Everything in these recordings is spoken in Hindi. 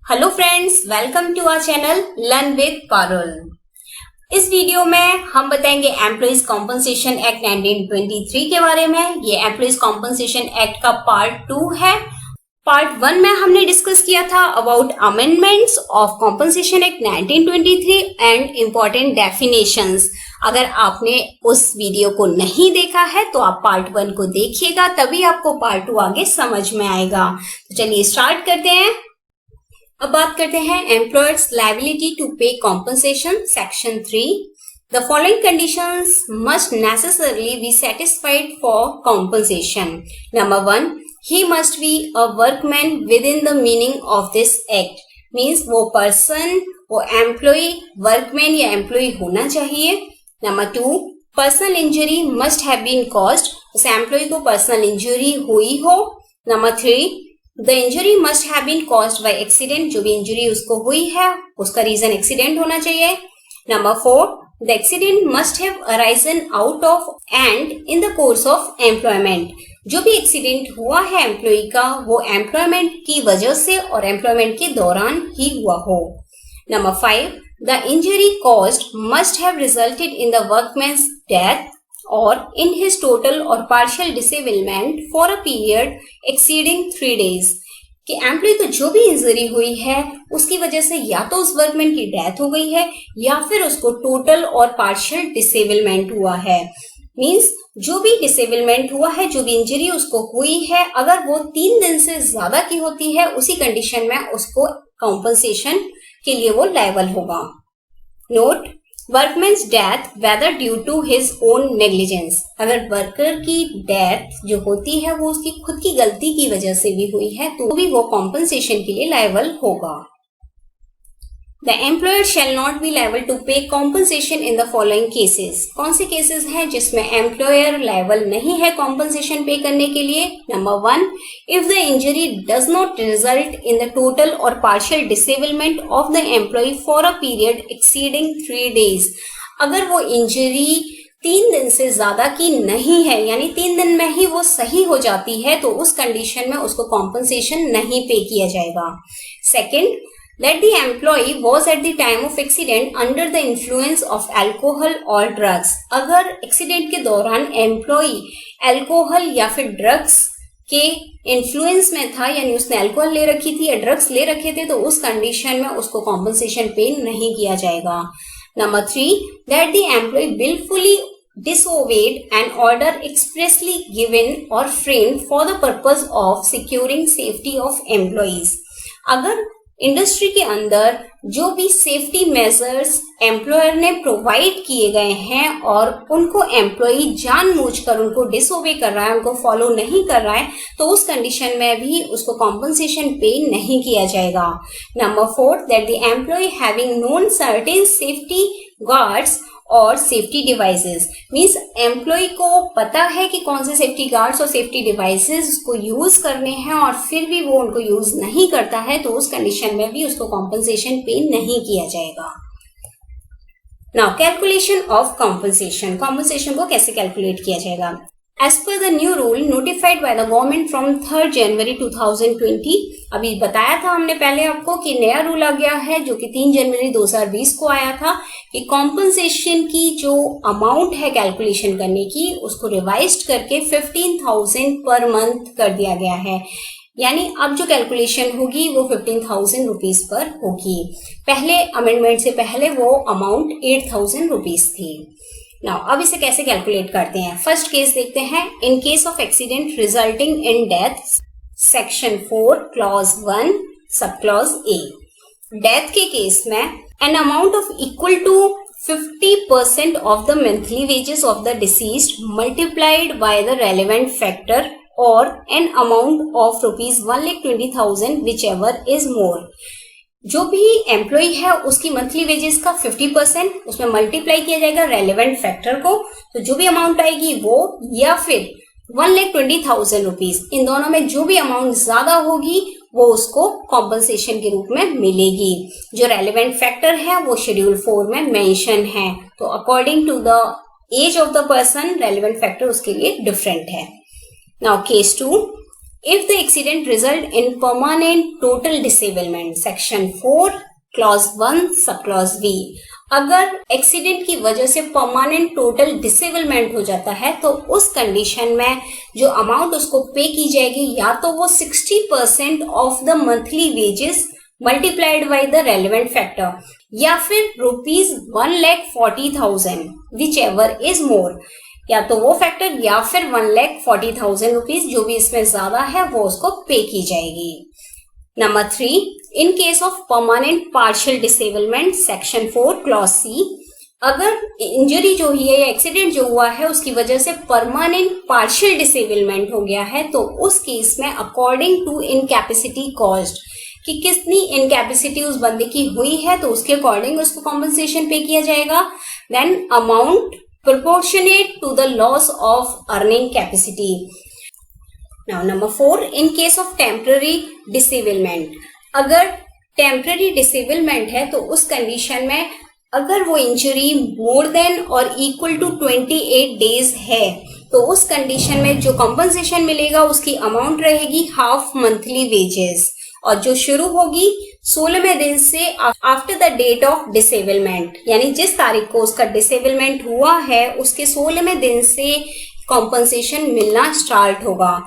Hello friends, welcome to our channel learn with Parul. इस वीडियो में हम बताएंगे एम्प्लॉइज कॉम्पनसेशन एक्ट 1923 के बारे में। ये एम्प्लॉइज कॉम्पनसेशन एक्ट का पार्ट 2 है। पार्ट 1 में हमने डिस्कस किया था about amendments of compensation act 1923 and important definitions. अगर आपने उस वीडियो को नहीं देखा है तो आप पार्ट 1 को देखिएगा, तभी आपको पार्ट 2 आगे समझ में आएगा। तो चलिए स्टार्ट करते हैं। अब बात करते हैं employer's liability to pay compensation section 3। The following conditions must necessarily be satisfied for compensation. Number 1, he must be a workman within the meaning of this act. Means वो पर्सन, वो एम्प्लॉय वर्कमैन या एम्प्लॉय होना चाहिए। Number 2, personal injury must have been caused. उस एम्प्लॉय को पर्सनल इंजरी हुई हो। Number 3, the injury must have been caused by accident. जो भी इंजरी उसको हुई है उसका रीजन एक्सीडेंट होना चाहिए। Number 4, the accident must have arisen out of and in the course of employment. जो भी एक्सीडेंट हुआ है एम्प्लॉय का वो एम्प्लॉयमेंट की वजह से और एम्प्लॉयमेंट के दौरान ही हुआ हो। Number 5, the injury caused must have resulted in the workman's death or in his total or partial disablement for a period exceeding 3 days। कि एम्प्लॉय को जो भी इंजरी हुई है उसकी वजह से या तो उस वर्कमैन की डेथ हो गई है या फिर उसको टोटल और पार्शियल डिसेबलमेंट हुआ है। मींस जो भी डिसेबलमेंट हुआ है, जो भी इंजरी उसको हुई है, अगर वो 3 दिन से ज्यादा की होती है उसी कंडीशन में उसको कॉम्पनसेशन के लिए वो लायबल होगा। Note, workman's death whether due to his own negligence. अगर वर्कर की डेथ जो होती है वो उसकी खुद की गलती की वजह से भी हुई है तो भी वो कॉम्पनसेशन के लिए लायबल होगा। The employer shall not be liable to pay compensation in the following cases. कौन से केसेस हैं जिसमें एम्प्लॉयर लायबल नहीं है कॉम्पनसेशन पे करने के लिए? Number 1, if the injury does not result in the total और partial disablement of the employee for a period exceeding 3 days। अगर वो इंजरी 3 दिन से ज्यादा की नहीं है, यानी 3 दिन में ही वो सही हो जाती है, तो उस कंडीशन में उसको कॉम्पनसेशन नहीं पे किया जाएगा। Second, that the employee was at the time of accident under the influence of alcohol or drugs। अगर एक्सीडेंट के दौरान एम्प्लॉय अल्कोहल या फिर ड्रग्स के इन्फ्लुएंस में था, यानी उसने अल्कोहल ले रखी थी या ड्रग्स ले रखे थे, तो उस कंडीशन में उसको कॉम्पनसेशन पे नहीं किया जाएगा। Number 3, that the employee willfully disobeyed an order expressly given or framed for the purpose of securing safety of employees। अगर इंडस्ट्री के अंदर जो भी सेफ्टी मेजर्स एम्प्लॉयर ने प्रोवाइड किए गए हैं और उनको एम्प्लॉय जानबूझकर उनको डिसओबे कर रहा है, उनको फॉलो नहीं कर रहा है, तो उस कंडीशन में भी उसको कॉम्पनसेशन पे नहीं किया जाएगा। Number 4, that the employee having known certain safety guards और सेफ्टी डिवाइसेस। मींस एम्प्लॉय को पता है कि कौन से सेफ्टी गार्ड्स और सेफ्टी डिवाइसेस उसको यूज करने हैं और फिर भी वो उनको यूज नहीं करता है, तो उस कंडीशन में भी उसको कॉम्पनसेशन पे नहीं किया जाएगा। Now calculation of compensation. Compensation को कैसे कैलकुलेट किया जाएगा? As per the new rule notified by the government from 3rd January 2020। अभी बताया था हमने पहले आपको कि नया रूल आ गया है जो कि 3 जनवरी 2020 को आया था कि कॉम्पनसेशन की जो अमाउंट है कैलकुलेशन करने की उसको रिवाइज्ड करके 15,000 पर मंथ कर दिया गया है। यानी अब जो कैलकुलेशन होगी वो 15,000 रुपीज पर होगी। पहले अमेंडमेंट से पहले वो अमाउंट 8,000 रुपीज थी। नाउ अब इसे कैसे कैलकुलेट करते हैं? फर्स्ट केस देखते हैं। In case of accident resulting in death, section 4 clause 1 sub clause A. Death के केस में an amount of equal to 50% of the monthly wages of the deceased multiplied by the relevant factor और an amount of rupees 1,20,000 whichever is more. जो भी एम्प्लॉय है उसकी मंथली वेजेस का 50% उसमें मल्टीप्लाई किया जाएगा रेलेवेंट फैक्टर को, तो जो भी अमाउंट आएगी वो, या फिर 1,20,000 रुपीज, इन दोनों में जो भी अमाउंट ज्यादा होगी वो उसको कॉम्पनसेशन के रूप में मिलेगी। जो रेलेवेंट फैक्टर है वो शेड्यूल 4 में मेंशन है, तो according to the age of the person relevant factor उसके लिए डिफरेंट है। Now case 2, If the accident result in permanent total disablement, section 4 clause 1 सब clause V, अगर एक्सीडेंट की वजह से परमानेंट टोटल डिसेबलमेंट हो जाता है तो उस कंडीशन में जो अमाउंट उसको पे की जाएगी या तो वो 60% of the monthly wages multiplied by the relevant factor या फिर ₹1,40,000 विच एवर इज मोर, या तो वो फैक्टर या फिर 1,40,000 रुपीज जो भी इसमें ज्यादा है वो उसको पे की जाएगी। Number 3, in case of permanent partial disablement, section 4 clause C, अगर इंजरी जो हुई है या एक्सीडेंट जो हुआ है उसकी वजह से परमानेंट पार्शियल डिसेबलमेंट हो गया है तो उस केस में अकॉर्डिंग टू इनकैपेसिटी कॉज्ड, कि कितनी इनकैपेसिटी उस बंदे की हुई है तो उसके अकॉर्डिंग उसको कॉम्पनसेशन पे किया जाएगा। Then amount proportionate to the loss of earning capacity. Now number 4, in case of temporary disablement, अगर temporary disablement है तो उस कंडीशन में अगर वो इंजरी मोर देन और इक्वल टू 28 डेज है तो उस कंडीशन में जो कॉम्पनसेशन मिलेगा उसकी अमाउंट रहेगी हाफ मंथली वेजेस और जो शुरू होगी 16वें दिन से after the date of disablement, यानी जिस तारीख को उसका डिसेबलमेंट हुआ है उसके 16वें दिन से कॉम्पनसेशन मिलना स्टार्ट होगा।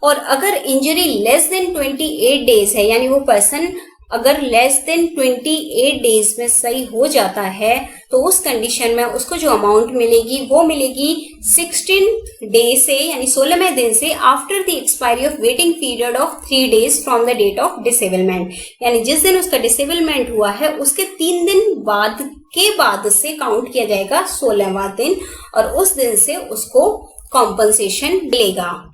और अगर इंजरी लेस देन 28 डेज है, यानी वो पर्सन अगर लेस देन 28 डेज में सही हो जाता है तो उस कंडीशन में उसको जो अमाउंट मिलेगी वो मिलेगी 16 डे से, यानी 16वें दिन से after the expiry of waiting period of 3 days from the date of disablement, यानी जिस दिन उसका डिसेबलमेंट हुआ है उसके 3 दिन बाद से काउंट किया जाएगा 16वां दिन और उस दिन से उसको कॉम्पनसेशन मिलेगा।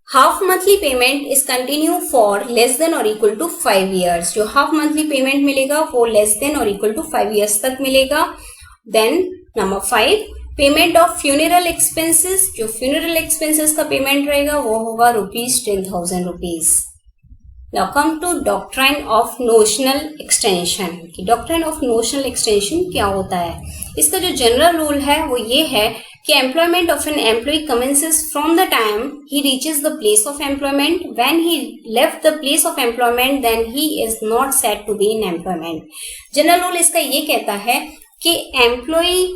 Half monthly payment is continue for less than और इक्वल टू 5 years। जो हाफ मंथली पेमेंट मिलेगा वो लेस देन और इक्वल टू 5 years तक मिलेगा। Then number 5, payment of funeral expenses, जो फ्यूनरल एक्सपेंसेस का पेमेंट रहेगा वो होगा ₹10,000 rupees. Now come to doctrine of notional extension, कि डॉक्ट्राइन ऑफ नोशनल एक्सटेंशन क्या होता है। इसका जो जनरल रूल है वो ये है कि employment of an employee commences from the time he reaches the place of employment, when he left the place of employment then he is not said to be in employment. General rule इसका ये कहता है कि एम्प्लॉय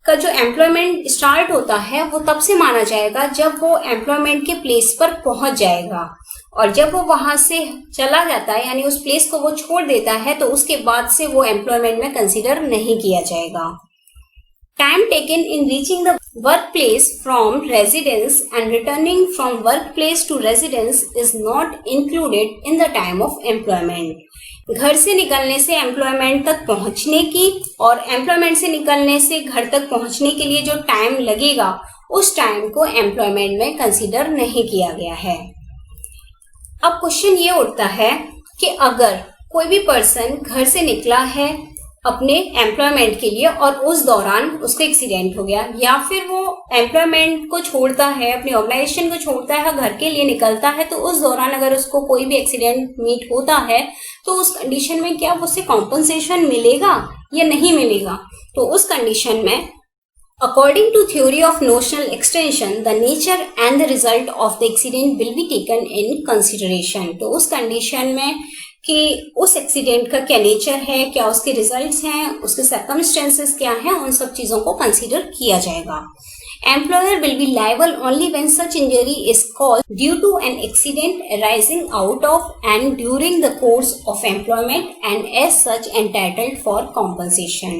का जो एम्प्लॉयमेंट स्टार्ट होता है वो तब से माना जाएगा जब वो एम्प्लॉयमेंट के प्लेस पर पहुंच जाएगा, और जब वो वहां से चला जाता है यानी उस प्लेस को वो छोड़ देता है तो उसके बाद से वो एम्प्लॉयमेंट में कंसीडर नहीं किया जाएगा। Time taken in reaching the workplace from residence and returning from workplace to residence is not included in the time of employment। घर से निकलने से एम्प्लॉयमेंट तक पहुंचने की और एम्प्लॉयमेंट से निकलने से घर तक पहुंचने के लिए जो टाइम लगेगा उस टाइम को एम्प्लॉयमेंट में कंसीडर नहीं किया गया है। अब क्वेश्चन ये उठता है कि अगर कोई भी पर्सन घर से निकला है अपने एम्प्लॉयमेंट के लिए और उस दौरान उसको एक्सीडेंट हो गया, या फिर वो एम्प्लॉयमेंट को छोड़ता है, अपनी ऑर्गेनाइजेशन को छोड़ता है, घर के लिए निकलता है, तो उस दौरान अगर उसको कोई भी एक्सीडेंट मीट होता है तो उस कंडीशन में क्या उससे कॉम्पनसेशन मिलेगा या नहीं मिलेगा। तो उस कंडीशन में according to theory of notional extension the nature and the result of the accident will be taken in consideration. तो उस कंडीशन में कि उस एक्सीडेंट का क्या नेचर है, क्या उसके रिजल्ट्स हैं, उसके सर्कमस्टेंसेस क्या हैं, उन सब चीजों को कंसीडर किया जाएगा। Employer will be liable only when such injury is caused due to an accident arising out of and during the course of employment and as such entitled for compensation।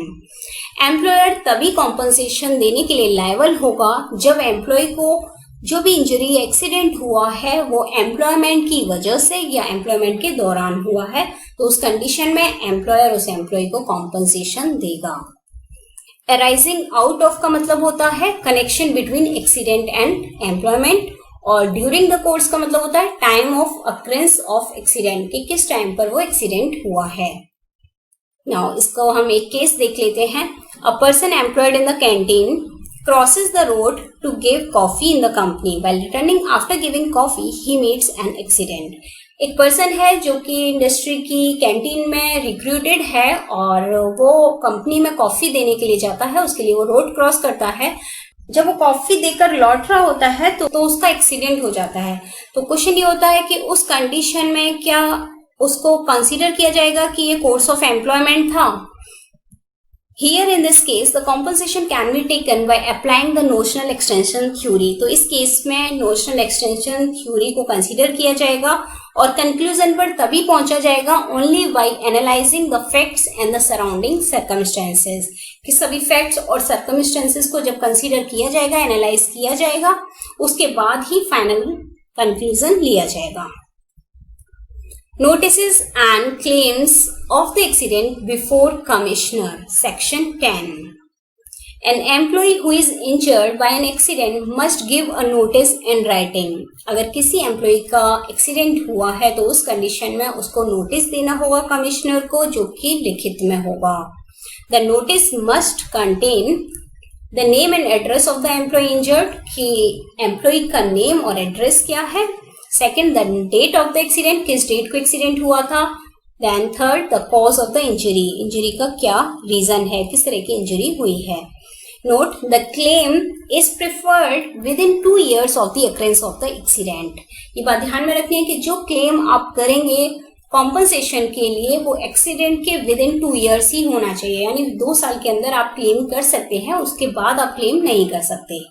Employer तभी compensation देने के लिए liable होगा जब employee को जो भी इंजरी एक्सीडेंट हुआ है वो एम्प्लॉयमेंट की वजह से या एम्प्लॉयमेंट के दौरान हुआ है, तो उस कंडीशन में एम्प्लॉयर उस एम्प्लॉय को कॉम्पनसेशन देगा। अराइजिंग आउट ऑफ का मतलब होता है connection between accident and employment, और ड्यूरिंग द कोर्स का मतलब होता है time of occurrence of accident, कि किस टाइम पर वो एक्सीडेंट हुआ है। नाउ इसको हम एक केस देख लेते हैं। A person employed in the canteen crosses the road to give coffee in the company. While returning after giving coffee, he meets an accident। एक पर्सन है जो कि इंडस्ट्री की कैंटीन में रिक्रूटेड है और वो कंपनी में कॉफी देने के लिए जाता है, उसके लिए वो रोड क्रॉस करता है। जब वो कॉफी देकर लौट रहा होता है तो उसका एक्सीडेंट हो जाता है। तो क्वेश्चन ये होता है कि उस कंडीशन में क्या उसको कंसीडर किया जाएगा कि ये कोर्स ऑफ एम्प्लॉयमेंट था। Here in this case, the compensation can be taken by applying the notional extension theory. तो इस केस में notional extension theory को कंसीडर किया जाएगा और कंक्लूजन पर तभी पहुंचा जाएगा only by analyzing the facts and the surrounding circumstances. कि सभी facts और circumstances को जब कंसीडर किया जाएगा, एनालाइज किया जाएगा, उसके बाद ही फाइनल कंक्लूजन लिया जाएगा। Notices and claims of the accident before commissioner. Section 10. An employee who is injured by an accident must give a notice in writing. अगर किसी एम्प्लॉय का एक्सीडेंट हुआ है तो उस कंडीशन में उसको नोटिस देना होगा कमिश्नर को, जो कि लिखित में होगा। The notice must contain the name and address of the employee injured, कि एम्प्लॉय का नेम और एड्रेस क्या है। Second, the date of the accident, किस डेट को एक्सीडेंट हुआ था। Then third, the cause of the injury, injury का क्या रीजन है, किस तरह की इंजरी हुई है। Note, the claim is preferred with in 2 years of the occurrence of the accident. ये बात ध्यान में रखनी है कि जो क्लेम आप करेंगे कॉम्पनसेशन के लिए वो एक्सीडेंट के विद इन 2 years ही होना चाहिए, यानी 2 साल के अंदर आप क्लेम कर सकते हैं, उसके बाद आप क्लेम नहीं कर सकते।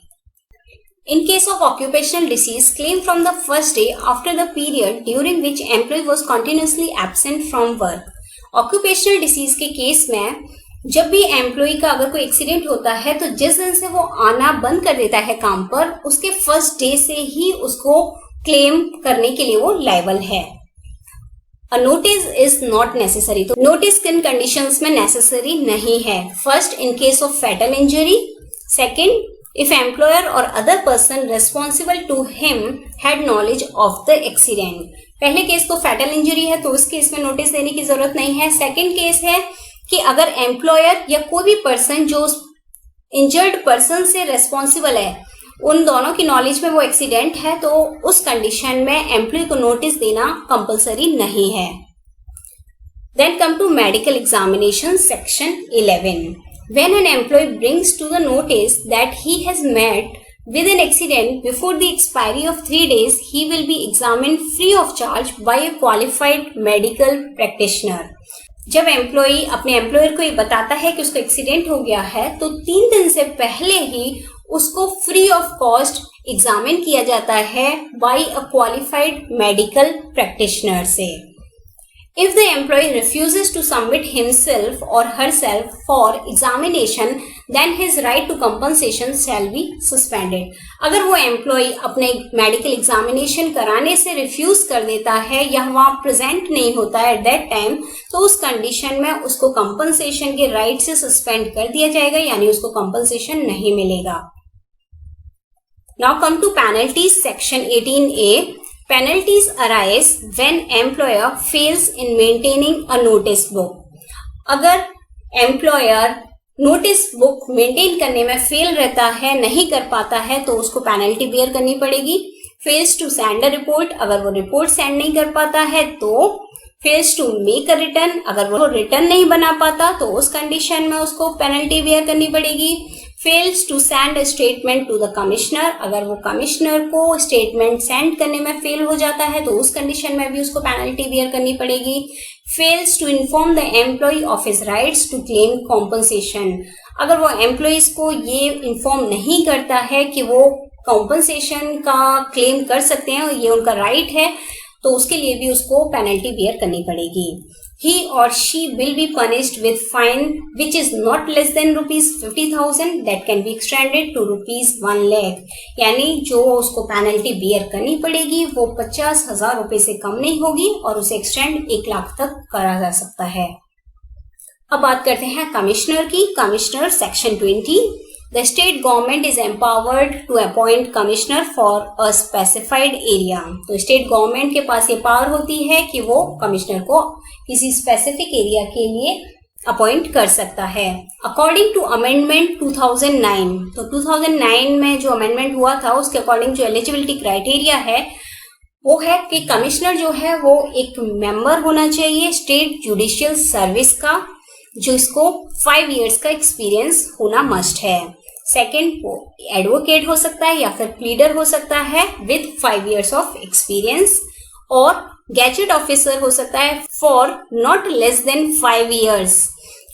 In case of occupational disease, claim from the first day after the period during which employee was continuously absent from work. Occupational disease के केस में जब भी एम्प्लॉय का अगर कोई एक्सीडेंट होता है तो जिस दिन से वो आना बंद कर देता है काम पर, उसके फर्स्ट डे से ही उसको क्लेम करने के लिए वो लायबल है। A notice is not necessary. तो नोटिस किन कंडीशंस में नेसेसरी नहीं है। First, in case of fatal injury. Second, if employer or other person responsible to him had knowledge of the accident. पहले केस तो फैटल इंजरी है तो उस केस में नोटिस देने की जरूरत नहीं है। सेकंड केस है कि अगर एम्प्लॉयर या कोई भी पर्सन जो इंजर्ड पर्सन से रेस्पॉन्सिबल है, उन दोनों की नॉलेज में वो एक्सीडेंट है, तो उस कंडीशन में एम्प्लॉय को नोटिस देना कंपलसरी नहीं है। Then come to medical examination, section 11. When an employee brings to the notice that he has met with an accident before the expiry of 3 days, he will be examined free of charge by a qualified medical practitioner. जब एम्प्लॉई अपने एम्प्लॉयर को ये बताता है कि उसको एक्सीडेंट हो गया है तो 3 दिन से पहले ही उसको फ्री ऑफ कॉस्ट एग्जामिन किया जाता है by a qualified medical practitioner से। If the employee refuses to submit himself or herself for examination, then his right to compensation shall be suspended. अगर वो एम्प्लॉय अपने मेडिकल एग्जामिनेशन कराने से रिफ्यूज कर देता है या वहाँ प्रेजेंट नहीं होता है एट दैट टाइम, तो उस कंडीशन में उसको कंपनसेशन के राइट से सस्पेंड कर दिया जाएगा, यानी उसको कंपनसेशन नहीं मिलेगा। Now come to penalties, section 18A. Penalties arise when employer fails in maintaining a notice book. अगर एम्प्लॉयर नोटिस बुक मेंटेन करने में फेल रहता है, नहीं कर पाता है, तो उसको पेनल्टी बेयर करनी पड़ेगी। Fails to send a report, अगर वो रिपोर्ट सेंड नहीं कर पाता है तो fails to make a return, अगर वो रिटर्न नहीं बना पाता तो उस कंडीशन में उसको पेनल्टी बेयर करनी पड़ेगी। Fails to send a statement to the commissioner, अगर वो कमिश्नर को स्टेटमेंट सेंड करने में फेल हो जाता है तो उस कंडीशन में भी उसको पेनल्टी बेयर करनी पड़ेगी। Fails to inform the employee of his rights to claim compensation, अगर वो एम्प्लॉयज को ये इन्फॉर्म नहीं करता है कि वो कॉम्पनसेशन का क्लेम कर सकते हैं और ये उनका राइट है, तो उसके लिए भी उसको पेनल्टी बेयर करनी पड़ेगी। He or she will be punished with fine which is not less than ₹50,000 that can be extended to ₹1,00,000, यानी जो उसको पेनल्टी बेयर करनी पड़ेगी वो 50,000 रुपए से कम नहीं होगी और उसे एक्सटेंड 1,00,000 तक करा जा सकता है। अब बात करते हैं कमिश्नर की। Commissioner, section 20. The state government is empowered to appoint commissioner for a specified area. तो स्टेट गवर्नमेंट के पास ये पावर होती है कि वो कमिश्नर को किसी स्पेसिफिक एरिया के लिए अपॉइंट कर सकता है। अकॉर्डिंग टू अमेंडमेंट 2009, तो 2009 में जो अमेंडमेंट हुआ था उसके अकॉर्डिंग जो एलिजिबिलिटी क्राइटेरिया है वो है कि कमिश्नर जो है वो एक मेंबर होना चाहिए स्टेट जुडिशियल सर्विस का, जो इसको 5 years का एक्सपीरियंस होना मस्ट है। सेकेंड, वो एडवोकेट हो सकता है या फिर प्लीडर हो सकता है विद 5 years ऑफ एक्सपीरियंस, और गैजेट ऑफिसर हो सकता है for not less than 5 years।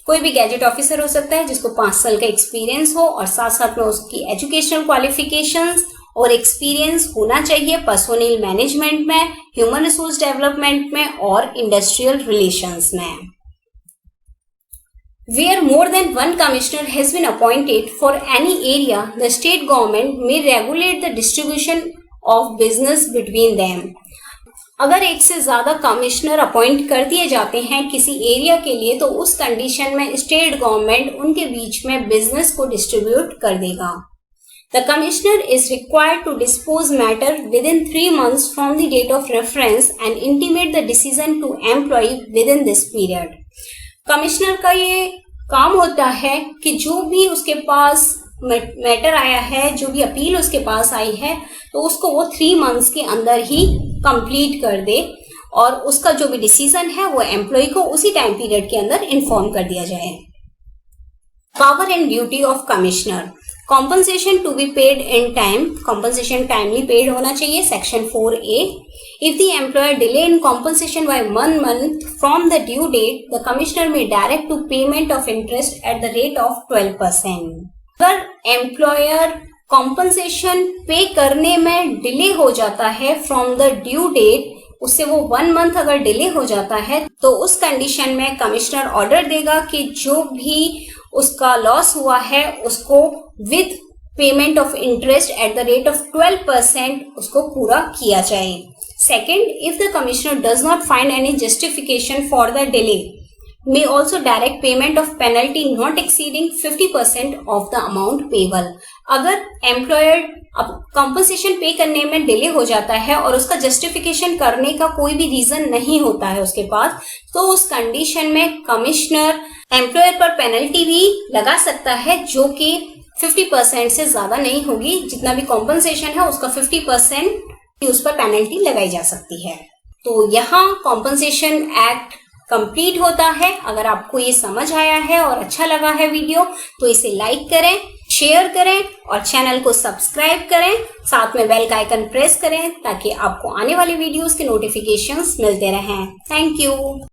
कोई भी गैजेट ऑफिसर हो सकता है जिसको 5 साल का एक्सपीरियंस हो और साथ साथ में उसकी एजुकेशनल क्वालिफिकेशंस और एक्सपीरियंस होना चाहिए पर्सोनल मैनेजमेंट में, ह्यूमन रिसोर्स डेवलपमेंट में और इंडस्ट्रियल रिलेशंस में। Where more than one commissioner has been appointed for any area, the state government may regulate the distribution of business between them. अगर एक से ज्यादा कमिश्नर अपॉइंट कर दिए जाते हैं किसी एरिया के लिए, तो उस कंडीशन में स्टेट गवर्नमेंट उनके बीच में बिजनेस को डिस्ट्रीब्यूट कर देगा। The commissioner is required to dispose matter within 3 months from the date of reference and intimate the decision to employee within this period. Commissioner का ये काम होता है कि जो भी उसके पास मैटर आया है, जो भी अपील उसके पास आई है, तो उसको वो 3 months के अंदर ही कंप्लीट कर दे और उसका जो भी डिसीजन है वो एम्प्लॉय को उसी टाइम पीरियड के अंदर इन्फॉर्म कर दिया जाए। Power and duty of commissioner, compensation to be paid in time, compensation timely paid होना चाहिए, section 4A। If the employer delay in compensation by 1 month from the due date, the commissioner may direct to payment of interest at the rate of 12%. अगर एम्प्लॉयर कॉम्पनसेशन पे करने में डिले हो जाता है फ्रॉम द ड्यू डेट, उससे वो 1 month अगर डिले हो जाता है, तो उस कंडीशन में कमिश्नर ऑर्डर देगा कि जो भी उसका लॉस हुआ है उसको with payment of interest at the rate of 12% उसको पूरा किया जाए। Second, if the commissioner does not find any justification for the delay, may also direct payment of penalty not exceeding 50% of the amount payable. अगर एम्प्लॉयर अब कॉम्पनसेशन पे करने में डिले हो जाता है और उसका जस्टिफिकेशन करने का कोई भी रीजन नहीं होता है उसके पास, तो उस कंडीशन में कमिश्नर एम्प्लॉयर पर पेनल्टी भी लगा सकता है जो कि 50% से ज्यादा नहीं होगी। जितना भी कॉम्पनसेशन है उसका 50% उस पर पेनल्टी लगाई जा सकती है। तो यहाँ कॉम्पनसेशन एक्ट कंप्लीट होता है। अगर आपको ये समझ आया है और अच्छा लगा है वीडियो, तो इसे लाइक करें, शेयर करें और चैनल को सब्सक्राइब करें, साथ में बेल का आइकन प्रेस करें ताकि आपको आने वाले वीडियोस के नोटिफिकेशंस मिलते रहें। Thank you.